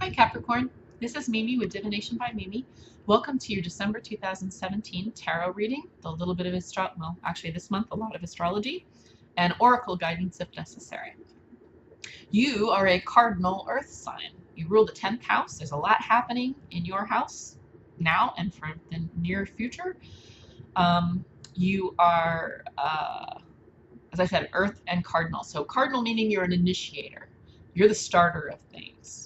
Hi Capricorn, this is Mimi with Divination by Mimi. Welcome to your December 2017 tarot reading, a little bit of actually this month a lot of astrology, and oracle guidance if necessary. You are a cardinal earth sign. You rule the 10th house. There's a lot happening in your house now and for the near future. You are, as I said, earth and cardinal. So cardinal meaning you're an initiator. You're the starter of things.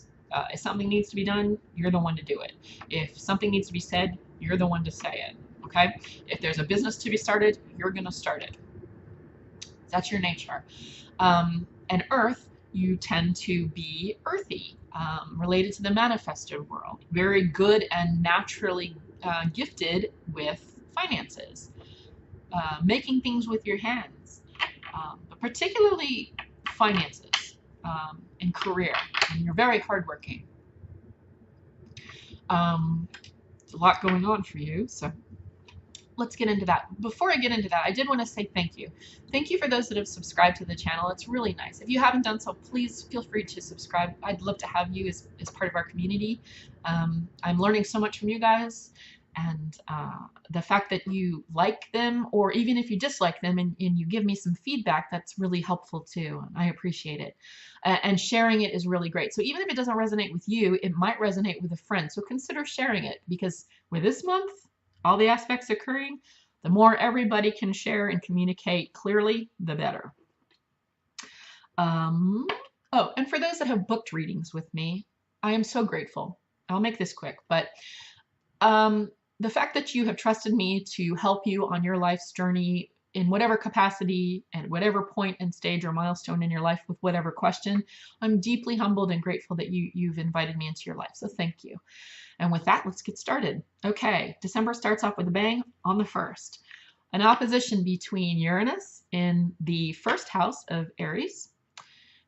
If something needs to be done, you're the one to do it. If something needs to be said, you're the one to say it. Okay? If there's a business to be started, you're going to start it. That's your nature. And earth, you tend to be earthy, related to the manifested world. Very good and naturally gifted with finances, making things with your hands, but particularly finances. And career, and you're very hardworking. There's a lot going on for you, so let's get into that. Before I get into that, I did want to say thank you. Thank you for those that have subscribed to the channel. It's really nice. If you haven't done so, please feel free to subscribe. I'd love to have you as part of our community. I'm learning so much from you guys, and the fact that you like them, or even if you dislike them and you give me some feedback, that's really helpful too. I appreciate it. And sharing it is really great. So even if it doesn't resonate with you, it might resonate with a friend. So consider sharing it, because with this month, all the aspects occurring, the more everybody can share and communicate clearly, the better. Oh, and for those that have booked readings with me, I am so grateful. I'll make this quick, but the fact that you have trusted me to help you on your life's journey in whatever capacity and whatever point and stage or milestone in your life with whatever question, I'm deeply humbled and grateful that you've invited me into your life. So thank you. And with that, let's get started. Okay, December starts off with a bang on the 1st. An opposition between Uranus in the 1st house of Aries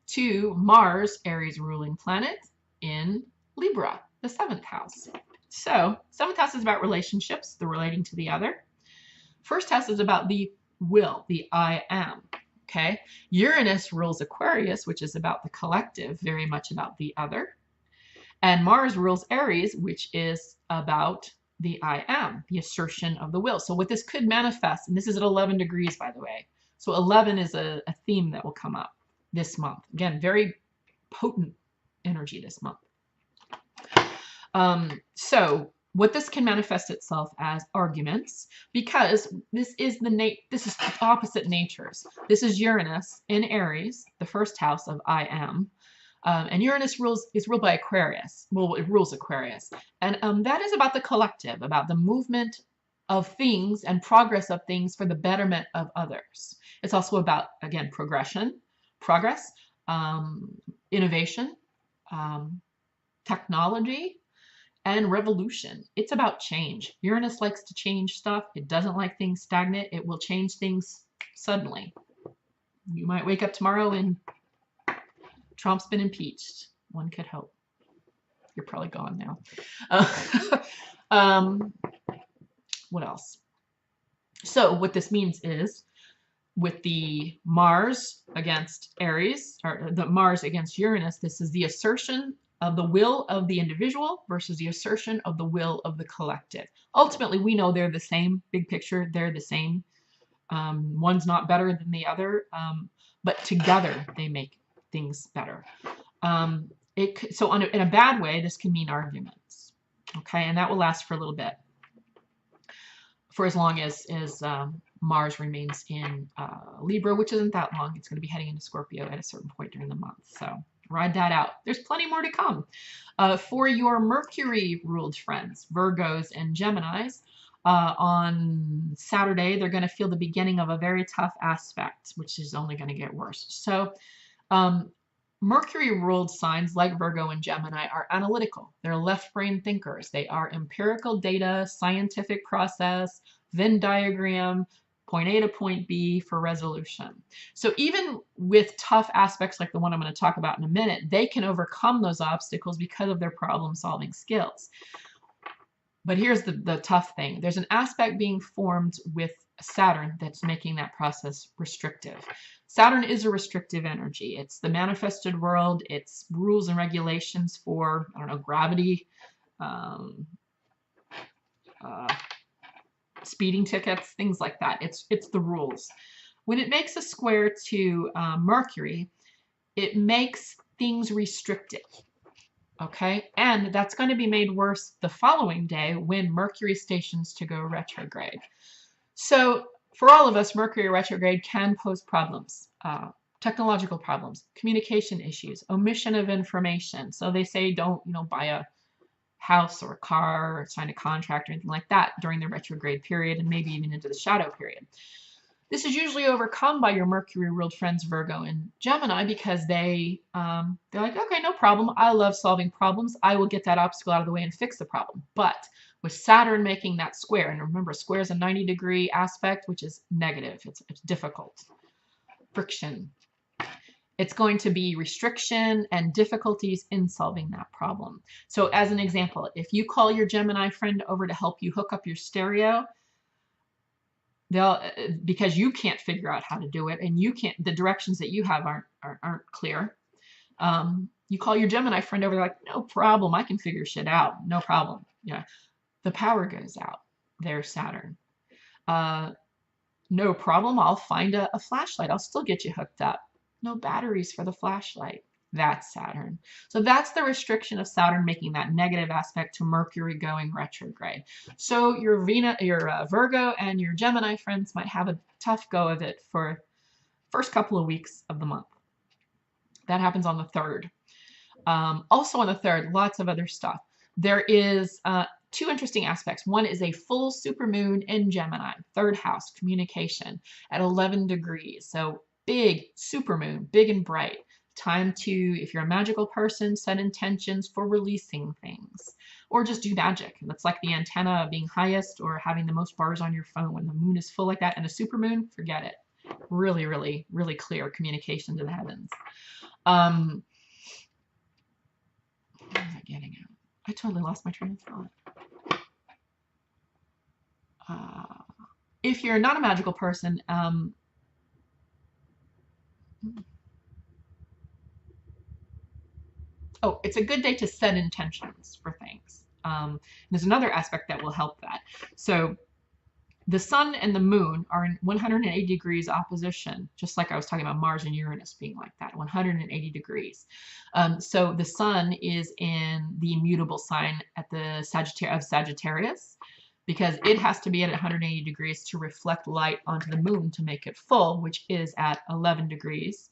to Mars, Aries ruling planet, in Libra, the 7th house. So 7th house is about relationships, the relating to the other. 1st house is about the will, the I am. Okay, Uranus rules Aquarius, which is about the collective, very much about the other. And Mars rules Aries, which is about the I am, the assertion of the will. So what this could manifest, and this is at 11 degrees, by the way. So 11 is a theme that will come up this month. Again, very potent energy this month. So what this can manifest itself as arguments, because this is opposite natures. This is Uranus in Aries, the 1st house of I am. And Uranus is ruled by Aquarius. Well, it rules Aquarius. And that is about the collective, about the movement of things and progress of things for the betterment of others. It's also about, again, progress, innovation, technology, and revolution. It's about change. Uranus likes to change stuff. It doesn't like things stagnant. It will change things suddenly. You might wake up tomorrow and Trump's been impeached. One could hope. You're probably gone now. What else? So what this means is, with the Mars against Aries, or the Mars against Uranus, this is the assertion of the will of the individual versus the assertion of the will of the collective. Ultimately, we know they're the same. Big picture, they're the same. One's not better than the other, but together they make things better. So in a bad way, this can mean arguments. Okay, and that will last for a little bit, for as long as Mars remains in Libra, which isn't that long. It's going to be heading into Scorpio at a certain point during the month. So ride that out. There's plenty more to come. For your Mercury-ruled friends, Virgos and Geminis, on Saturday, they're going to feel the beginning of a very tough aspect, which is only going to get worse. So Mercury-ruled signs like Virgo and Gemini are analytical. They're left-brain thinkers. They are empirical data, scientific process, Venn diagram, point A to point B for resolution. So even with tough aspects like the one I'm going to talk about in a minute, they can overcome those obstacles because of their problem-solving skills. But here's the tough thing. There's an aspect being formed with Saturn that's making that process restrictive. Saturn is a restrictive energy. It's the manifested world. It's rules and regulations for, I don't know, gravity, um, uh, speeding tickets, things like that. It's the rules. When it makes a square to Mercury, it makes things restrictive. Okay, and that's going to be made worse the following day when Mercury stations to go retrograde. So for all of us, Mercury retrograde can pose problems, technological problems, communication issues, omission of information. So they say don't, buy a house or a car or sign a contract or anything like that during the retrograde period and maybe even into the shadow period. This is usually overcome by your Mercury ruled friends Virgo and Gemini because they're like, okay, no problem. I love solving problems. I will get that obstacle out of the way and fix the problem. But with Saturn making that square, and remember, square is a 90-degree aspect, which is negative. It's difficult. Friction. It's going to be restriction and difficulties in solving that problem. So as an example, if you call your Gemini friend over to help you hook up your stereo, because you can't figure out how to do it and the directions that you have aren't clear. You call your Gemini friend over, they're like, no problem, I can figure shit out, no problem. Yeah, the power goes out. There's Saturn. No problem, I'll find a flashlight. I'll still get you hooked up. No batteries for the flashlight. That's Saturn. So that's the restriction of Saturn making that negative aspect to Mercury going retrograde. So your Virgo and your Gemini friends might have a tough go of it for first couple of weeks of the month. That happens on the 3rd. Also on the 3rd, lots of other stuff. There is two interesting aspects. One is a full supermoon in Gemini, 3rd house, communication, at 11 degrees. So big supermoon, big and bright. Time to, if you're a magical person, set intentions for releasing things. Or just do magic. That's like the antenna being highest or having the most bars on your phone. When the moon is full like that and a supermoon, forget it. Really, really, really clear communication to the heavens. What was I getting at? I totally lost my train of thought. If you're not a magical person, oh, it's a good day to set intentions for things. There's another aspect that will help that. So the sun and the moon are in 180 degrees opposition, just like I was talking about Mars and Uranus being like that, 180 degrees. So the sun is in the immutable sign at the Sagittarius, because it has to be at 180 degrees to reflect light onto the moon to make it full, which is at 11 degrees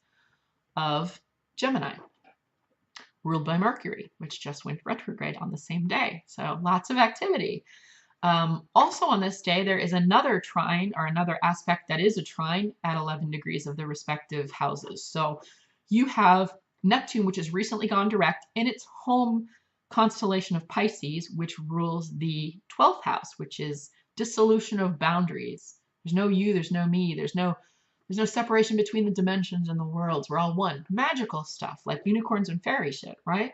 of Gemini, ruled by Mercury, which just went retrograde on the same day. So lots of activity. Also on this day, there is another trine or another aspect that is a trine at 11 degrees of the respective houses. So you have Neptune, which has recently gone direct in its home constellation of Pisces, which rules the 12th house, which is dissolution of boundaries. There's no you, there's no me, there's no separation between the dimensions and the worlds. We're all one. Magical stuff like unicorns and fairy shit, right?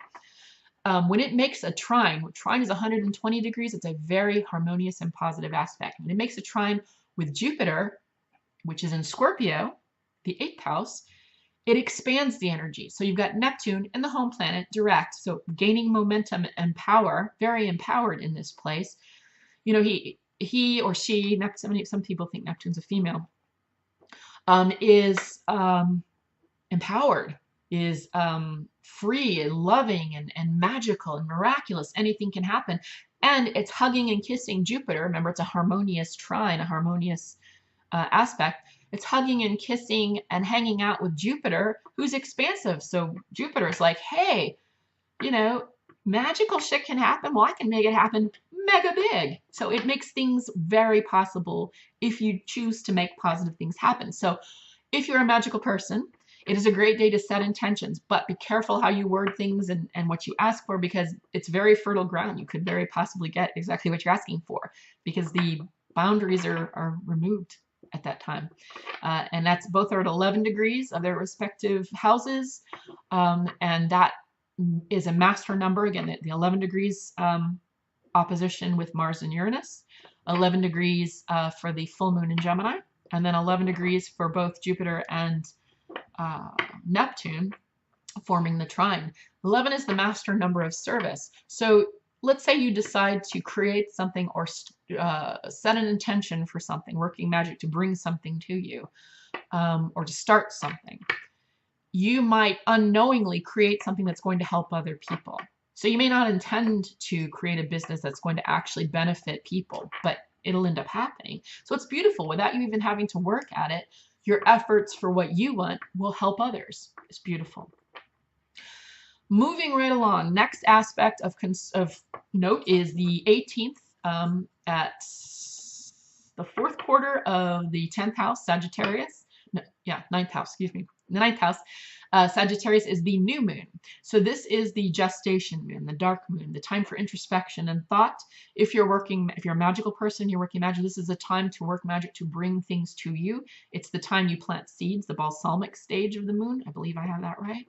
When it makes a trine is 120 degrees, it's a very harmonious and positive aspect. When it makes a trine with Jupiter, which is in Scorpio, the 8th house, it expands the energy. So you've got Neptune and the home planet direct, so gaining momentum and power, very empowered in this place. You know, he or she, some people think Neptune's a female, is empowered, is free and loving and magical and miraculous. Anything can happen. And it's hugging and kissing Jupiter. Remember, it's a harmonious trine, a harmonious aspect. It's hugging and kissing and hanging out with Jupiter, who's expansive. So Jupiter is like, hey, you know, magical shit can happen. Well, I can make it happen mega big. So it makes things very possible if you choose to make positive things happen. So if you're a magical person, it is a great day to set intentions, but be careful how you word things and what you ask for, because it's very fertile ground. You could very possibly get exactly what you're asking for because the boundaries are removed at that time. And that's both are at 11 degrees of their respective houses. And that is a master number. Again, the 11 degrees opposition with Mars and Uranus. 11 degrees for the full moon in Gemini, and then 11 degrees for both Jupiter and Neptune, forming the trine. 11 is the master number of service. So let's say you decide to create something or set an intention for something, working magic to bring something to you, or to start something. You might unknowingly create something that's going to help other people. So you may not intend to create a business that's going to actually benefit people, but it'll end up happening. So it's beautiful. Without you even having to work at it, your efforts for what you want will help others. It's beautiful. Moving right along, next aspect of note is the 18th at the 4th quarter of the 10th house, Sagittarius. No, yeah, 9th house, excuse me. The 9th house, Sagittarius, is the new moon. So this is the gestation moon, the dark moon, the time for introspection and thought. If you're a magical person, you're working magic, this is a time to work magic to bring things to you. It's the time you plant seeds, the balsamic stage of the moon. I believe I have that right.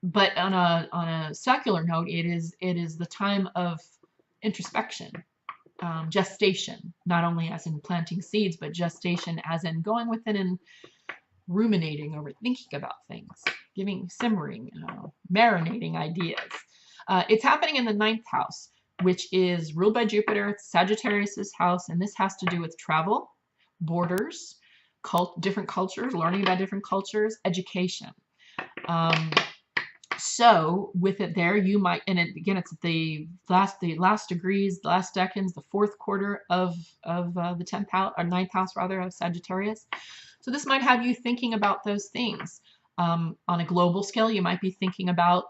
But on a secular note, it is the time of introspection, gestation, not only as in planting seeds, but gestation as in going within and ruminating over, thinking about things, simmering, marinating ideas. It's happening in the 9th house, which is ruled by Jupiter. It's Sagittarius's house, and this has to do with travel, borders, different cultures, learning about different cultures, education. So with it there, you might, and again, it's the last degrees, the last decads, the 4th quarter of the 10th house, or 9th house rather, of Sagittarius. So this might have you thinking about those things. On a global scale, you might be thinking about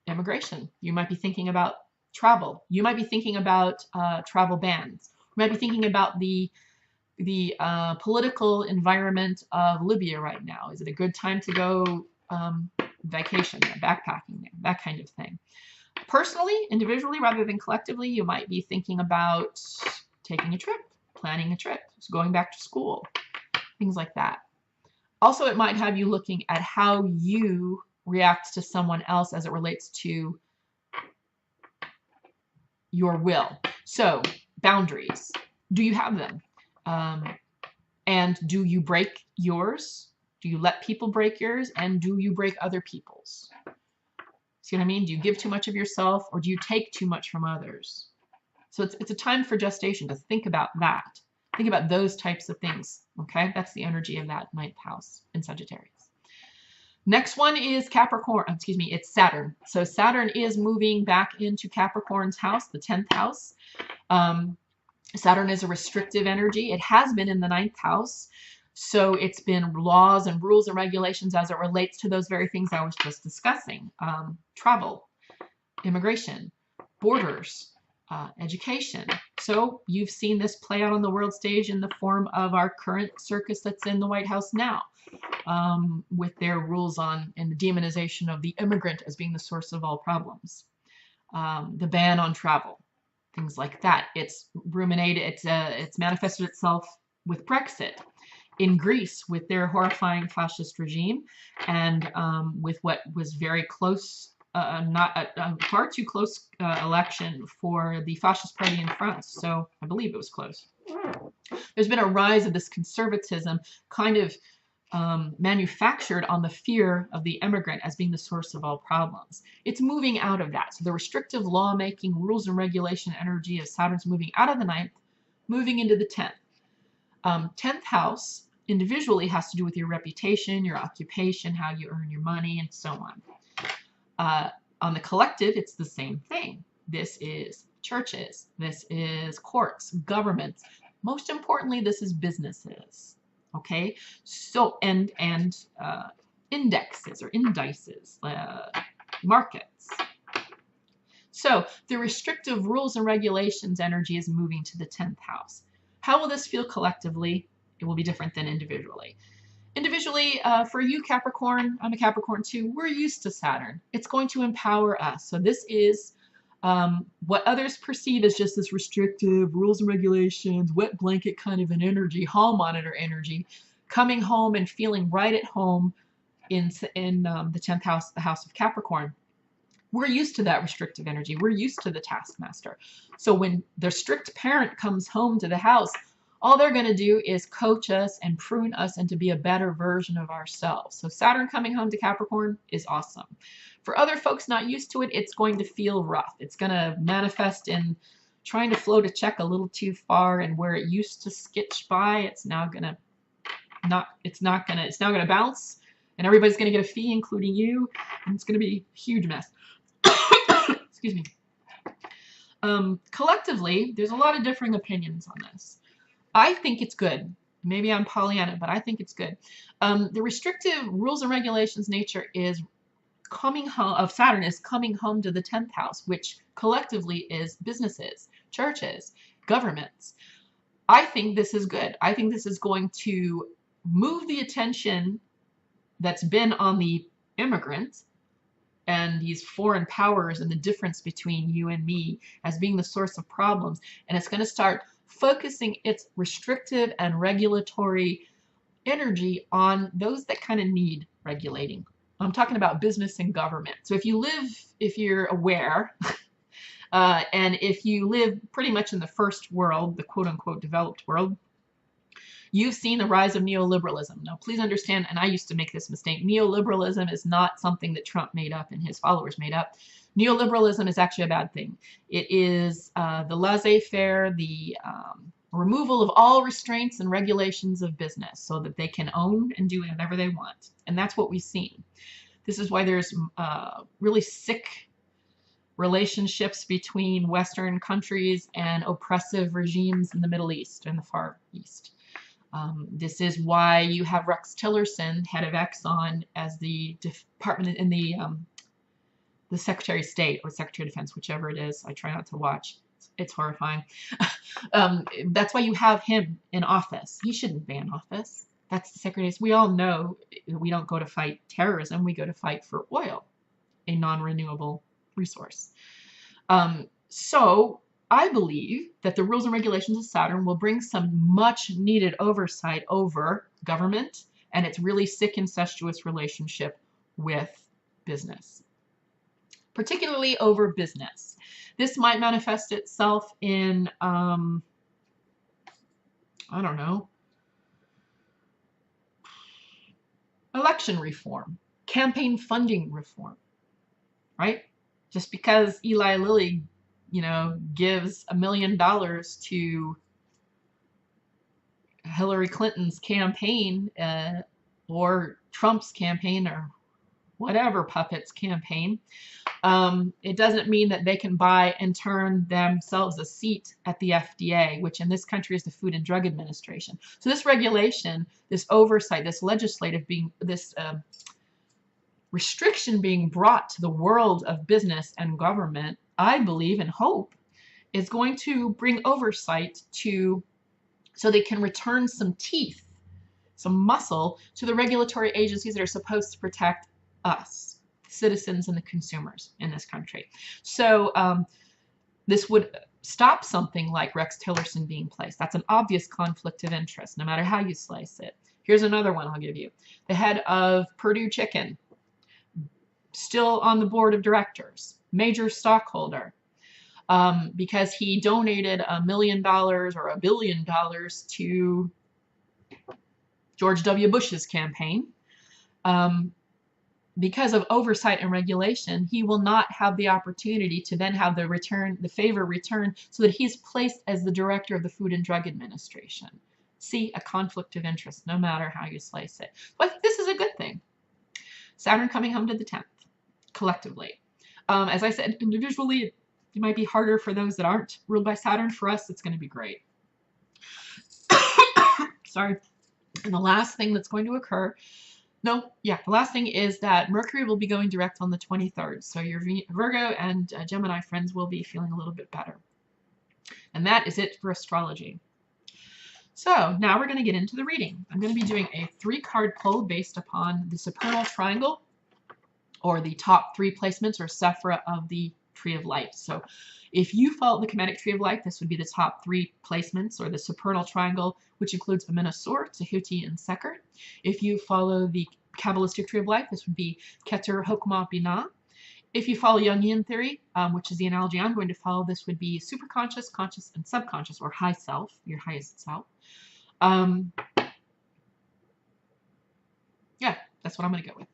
immigration. You might be thinking about travel. You might be thinking about travel bans. You might be thinking about the political environment of Libya right now. Is it a good time to go vacation there, backpacking there, that kind of thing. Personally, individually, rather than collectively, you might be thinking about taking a trip, planning a trip, going back to school, things like that. Also, it might have you looking at how you react to someone else as it relates to your will. So, boundaries. Do you have them? And do you break yours? Do you let people break yours? And do you break other people's? See what I mean? Do you give too much of yourself, or do you take too much from others? So it's a time for gestation to think about that. Think about those types of things. Okay, that's the energy of that 9th house in Sagittarius. Next one is Capricorn. Excuse me, it's Saturn. So Saturn is moving back into Capricorn's house, the 10th house. Saturn is a restrictive energy. It has been in the 9th house. So it's been laws and rules and regulations as it relates to those very things I was just discussing. Travel, immigration, borders, education. So you've seen this play out on the world stage in the form of our current circus that's in the White House now, with their rules on and the demonization of the immigrant as being the source of all problems. The ban on travel, things like that. It's ruminated, it's manifested itself with Brexit. In Greece, with their horrifying fascist regime, and with what was very close, not a far too close election for the fascist party in France. So I believe it was close. There's been a rise of this conservatism, kind of manufactured on the fear of the immigrant as being the source of all problems. It's moving out of that. So the restrictive lawmaking, rules and regulation energy of Saturn's moving out of the 9th, moving into the 10th. 10th house individually has to do with your reputation, your occupation, how you earn your money, and so on. On the collective, it's the same thing. This is churches. This is courts, governments. Most importantly, this is businesses. Okay, so and indexes or indices, markets. So the restrictive rules and regulations energy is moving to the 10th house. How will this feel collectively? It will be different than individually. Individually, for you Capricorn, I'm a Capricorn too, we're used to Saturn. It's going to empower us. So this is what others perceive as just this restrictive rules and regulations, wet blanket kind of an energy, hall monitor energy, coming home and feeling right at home in the 10th house, the house of Capricorn. We're used to that restrictive energy. We're used to the taskmaster. So when the strict parent comes home to the house, all they're going to do is coach us and prune us into be a better version of ourselves. So Saturn coming home to Capricorn is awesome. For other folks not used to it, it's going to feel rough. It's going to manifest in trying to float a check a little too far, and where it used to skitch by, it's now going to it's now going to bounce, and everybody's going to get a fee, including you, and it's going to be a huge mess. Excuse me. Collectively, there's a lot of differing opinions on this. I think it's good. Maybe I'm Pollyanna, but I think it's good. The restrictive rules and regulations nature is coming home of Saturn is coming home to the 10th house, which collectively is businesses, churches, governments. I think this is good. I think this is going to move the attention that's been on the immigrant and these foreign powers and the difference between you and me as being the source of problems. And it's going to start focusing its restrictive and regulatory energy on those that kind of need regulating. I'm talking about business and government. So if you're aware, and if you live pretty much in the first world, the quote-unquote developed world, you've seen the rise of neoliberalism. Now, please understand, and I used to make this mistake, neoliberalism is not something that Trump made up and his followers made up. Neoliberalism is actually a bad thing. It is the laissez-faire, the removal of all restraints and regulations of business so that they can own and do whatever they want. And that's what we've seen. This is why there's really sick relationships between Western countries and oppressive regimes in the Middle East and the Far East. This is why you have Rex Tillerson, head of Exxon, as the department in the Secretary of State or Secretary of Defense, whichever it is. I try not to watch. It's horrifying. That's why you have him in office. He shouldn't be in office. That's the Secretary. We all know we don't go to fight terrorism. We go to fight for oil, a non-renewable resource. So I believe that the rules and regulations of Saturn will bring some much needed oversight over government and its really sick incestuous relationship with business, particularly over business. This might manifest itself in, I don't know, election reform, campaign funding reform, right? Just because Eli Lilly, gives $1 million to Hillary Clinton's campaign or Trump's campaign or whatever puppet's campaign, it doesn't mean that they can buy and turn themselves a seat at the FDA, which in this country is the Food and Drug Administration. So this regulation, this oversight, this legislative restriction being brought to the world of business and government, I believe and hope, is going to bring oversight so they can return some teeth, some muscle to the regulatory agencies that are supposed to protect us, citizens and the consumers in this country. So this would stop something like Rex Tillerson being placed. That's an obvious conflict of interest, no matter how you slice it. Here's another one I'll give you. The head of Purdue Chicken, still on the board of directors, major stockholder, because he donated $1 million or $1 billion to George W. Bush's campaign. Because of oversight and regulation, he will not have the opportunity to then have the favor returned so that he's placed as the director of the Food and Drug Administration. See, a conflict of interest, no matter how you slice it. But this is a good thing. Saturn coming home to the 10th, collectively. As I said, individually, it might be harder for those that aren't ruled by Saturn. For us, it's going to be great. Sorry. And the last thing that's going to occur, the last thing is that Mercury will be going direct on the 23rd. So your Virgo and Gemini friends will be feeling a little bit better. And that is it for astrology. So now we're going to get into the reading. I'm going to be doing a 3-card pull based upon the supernal triangle, or the top 3 placements or sephira of the Tree of Life. So if you follow the Kemetic Tree of Life, this would be the top 3 placements, or the supernal triangle, which includes Amenasur, Tehuti, and Seker. If you follow the Kabbalistic Tree of Life, this would be Keter, Hokmah, Binah. if you follow Jungian theory, which is the analogy I'm going to follow, this would be superconscious, conscious, and subconscious, or high self, your highest self. Yeah, that's what I'm going to go with.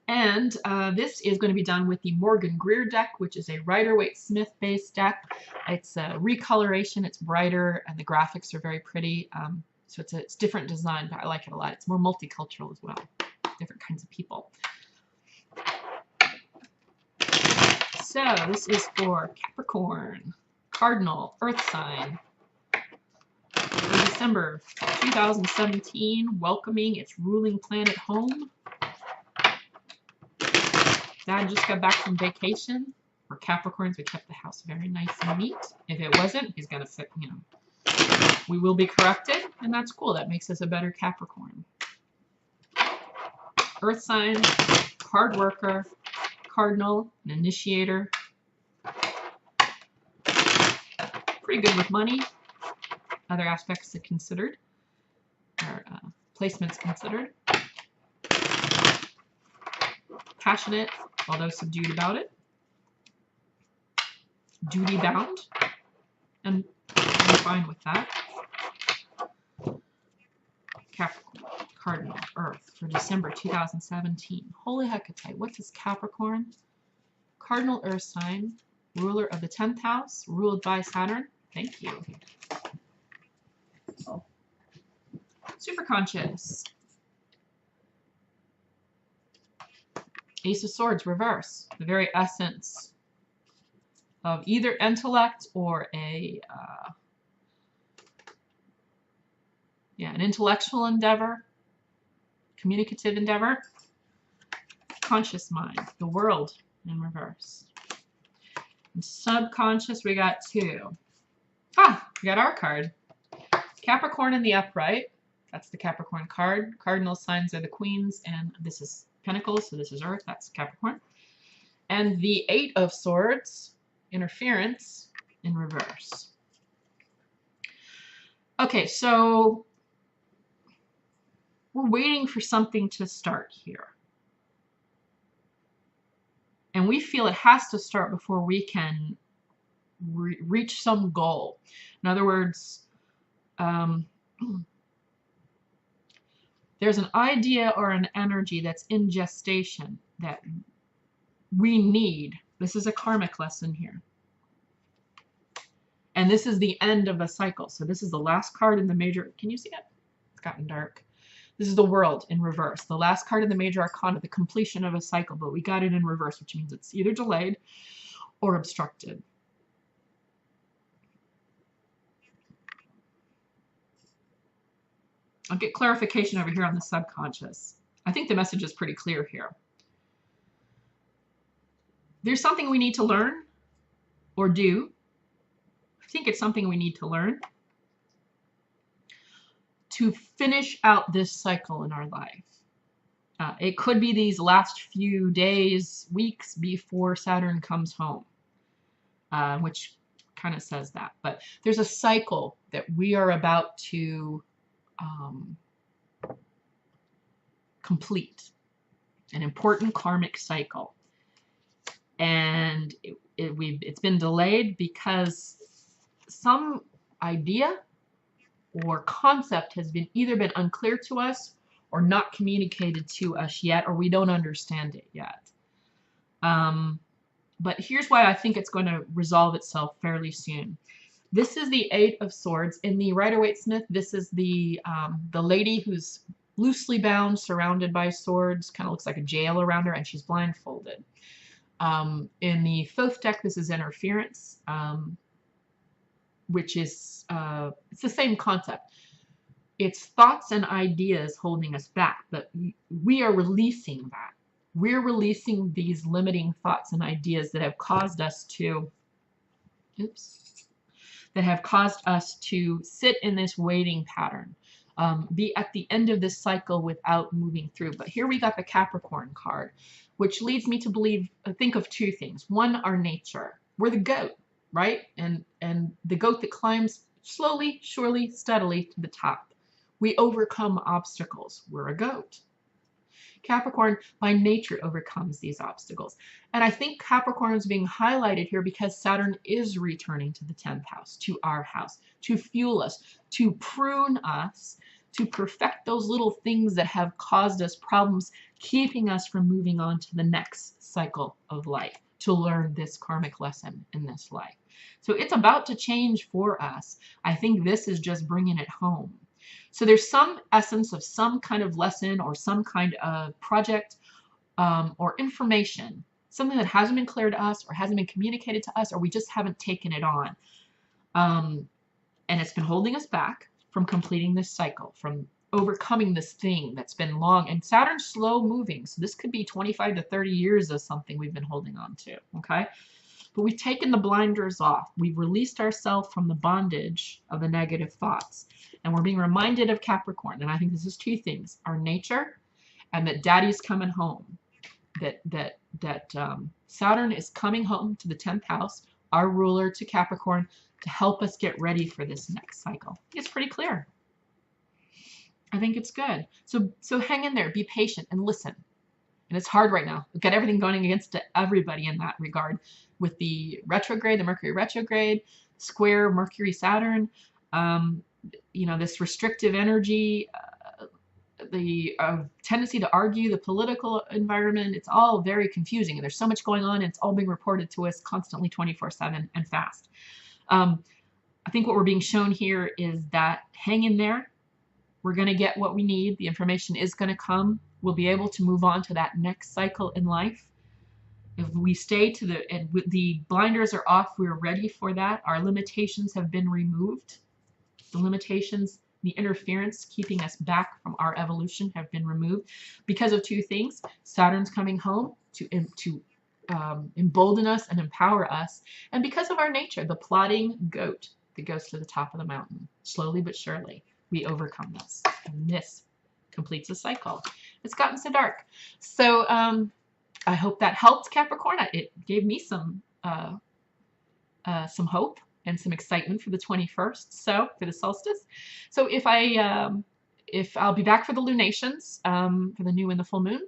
And this is going to be done with the Morgan Greer deck, which is a Rider-Waite-Smith based deck. It's a recoloration, it's brighter, and the graphics are very pretty. So it's different design, but I like it a lot. It's more multicultural as well, different kinds of people. So this is for Capricorn, Cardinal, Earth sign, for December 2017, welcoming its ruling planet home. Dad just got back from vacation. For Capricorns, we kept the house very nice and neat. If it wasn't, he's gonna sit, you know. We will be corrected, and that's cool. That makes us a better Capricorn. Earth sign, hard worker, Cardinal, an initiator. Pretty good with money. Other aspects are considered, or placements considered. Passionate, although subdued about it. Duty bound, and I'm fine with that. Capricorn, Cardinal, Earth for December 2017. Holy hecate, what is Capricorn? Cardinal Earth sign, ruler of the 10th house, ruled by Saturn. Thank you. Oh. Superconscious. Ace of Swords, reverse. The very essence of either intellect or an intellectual endeavor, communicative endeavor. Conscious mind, the world in reverse. And subconscious, we got two. We got our card. Capricorn in the upright. That's the Capricorn card. Cardinal signs are the queens, and this is Pentacles, so this is Earth, that's Capricorn. And the Eight of Swords, interference, in reverse. Okay, so we're waiting for something to start here. And we feel it has to start before we can reach some goal. In other words, there's an idea or an energy that's in gestation that we need. This is a karmic lesson here. And this is the end of a cycle. So this is the last card in the major. Can you see it? It's gotten dark. This is the World in reverse. The last card in the major arcana, the completion of a cycle. But we got it in reverse, which means it's either delayed or obstructed. I'll get clarification over here on the subconscious. I think the message is pretty clear here. There's something we need to learn or do. I think it's something we need to learn to finish out this cycle in our life. It could be these last few days, weeks before Saturn comes home, which kind of says that. But there's a cycle that we are about to complete, an important karmic cycle, and it's been delayed because some idea or concept has either been unclear to us or not communicated to us yet, or we don't understand it yet. But here's why I think it's going to resolve itself fairly soon. This is the Eight of Swords. In the Rider-Waite-Smith, this is the lady who's loosely bound, surrounded by swords, kind of looks like a jail around her, and she's blindfolded. In the Thoth deck, this is interference, which is, it's the same concept. It's thoughts and ideas holding us back, but we are releasing that. We're releasing these limiting thoughts and ideas that have caused us to, that have caused us to sit in this waiting pattern, be at the end of this cycle without moving through. But here we got the Capricorn card, which leads me to believe, think of two things. One, our nature. We're the goat, right? And the goat that climbs slowly, surely, steadily to the top. We overcome obstacles. We're a goat. Capricorn by nature overcomes these obstacles. And I think Capricorn is being highlighted here because Saturn is returning to the 10th house, to our house, to fuel us, to prune us, to perfect those little things that have caused us problems, keeping us from moving on to the next cycle of life, to learn this karmic lesson in this life. So it's about to change for us. I think this is just bringing it home. So there's some essence of some kind of lesson or some kind of project or information, something that hasn't been clear to us or hasn't been communicated to us, or we just haven't taken it on. And it's been holding us back from completing this cycle, from overcoming this thing that's been long. And Saturn's slow moving, so this could be 25 to 30 years of something we've been holding on to, okay? But we've taken the blinders off. We've released ourselves from the bondage of the negative thoughts. And we're being reminded of Capricorn. And I think this is two things: our nature, and that Daddy's coming home. That Saturn is coming home to the 10th house, our ruler, to Capricorn, to help us get ready for this next cycle. It's pretty clear. I think it's good. So hang in there, be patient, and listen. And it's hard right now. We've got everything going against everybody in that regard, with the retrograde, the Mercury retrograde, square Mercury Saturn, you know, this restrictive energy, the tendency to argue, the political environment. It's all very confusing, and there's so much going on, and it's all being reported to us constantly 24/7 and fast. I think what we're being shown here is that hang in there. We're going to get what we need. The information is going to come. We'll be able to move on to that next cycle in life. If we stay to the blinders are off, we're ready for that. Our limitations have been removed. The limitations, the interference keeping us back from our evolution have been removed because of two things. Saturn's coming home to embolden us and empower us, and because of our nature, the plodding goat that goes to the top of the mountain. Slowly but surely, we overcome this, and this completes a cycle. It's gotten so dark. So I hope that helped, Capricorn. It gave me some hope and some excitement for the 21st, so for the solstice. So if I'll be back for the lunations, for the new and the full moon.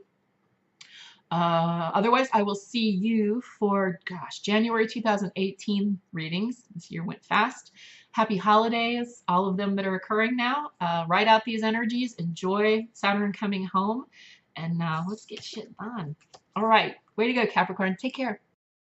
Otherwise, I will see you for, January 2018 readings. This year went fast. Happy holidays, all of them that are occurring now. Write out these energies. Enjoy Saturn coming home. And let's get shit done. All right. Way to go, Capricorn. Take care.